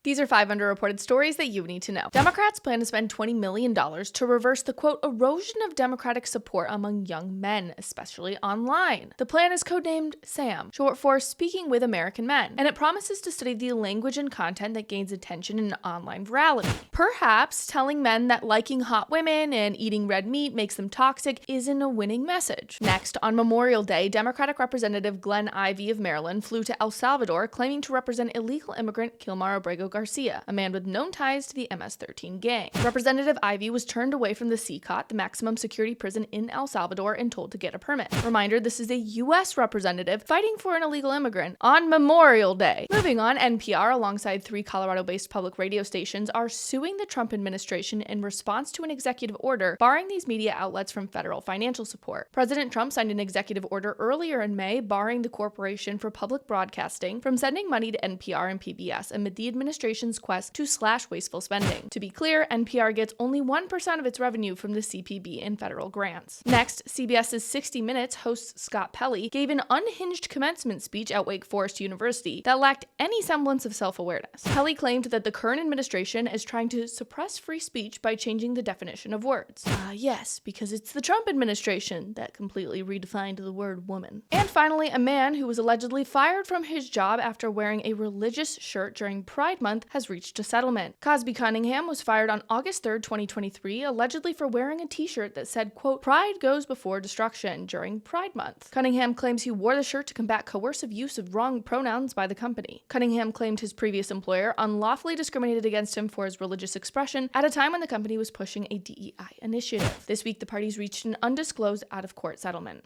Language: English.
These are 5 underreported stories that you need to know. Democrats plan to spend $20 million to reverse the, quote, erosion of Democratic support among young men, especially online. The plan is codenamed SAM, short for Speaking with American Men, and it promises to study the language and content that gains attention in online virality. Perhaps telling men that liking hot women and eating red meat makes them toxic isn't a winning message. Next, on Memorial Day, Democratic Representative Glenn Ivey of Maryland flew to El Salvador claiming to represent illegal immigrant Kilmar Abrego Garcia, a man with known ties to the MS-13 gang. Representative Ivey was turned away from the CCOT, the maximum security prison in El Salvador, and told to get a permit. Reminder, this is a U.S. representative fighting for an illegal immigrant on Memorial Day. Moving on, NPR, alongside 3 Colorado-based public radio stations, are suing the Trump administration in response to an executive order barring these media outlets from federal financial support. President Trump signed an executive order earlier in May barring the Corporation for Public Broadcasting from sending money to NPR and PBS amid the administration's quest to slash wasteful spending. To be clear, NPR gets only 1% of its revenue from the CPB in federal grants. Next, CBS's 60 Minutes host Scott Pelley gave an unhinged commencement speech at Wake Forest University that lacked any semblance of self-awareness. Pelley claimed that the current administration is trying to suppress free speech by changing the definition of words. Yes, because it's the Trump administration that completely redefined the word woman. And finally, a man who was allegedly fired from his job after wearing a religious shirt during Pride Month has reached a settlement. Cosby Cunningham was fired on August 3rd, 2023, allegedly for wearing a t-shirt that said, quote, "Pride goes before destruction" during Pride Month. Cunningham claims he wore the shirt to combat coercive use of wrong pronouns by the company. Cunningham claimed his previous employer unlawfully discriminated against him for his religious expression at a time when the company was pushing a DEI initiative. This week, the parties reached an undisclosed out-of-court settlement.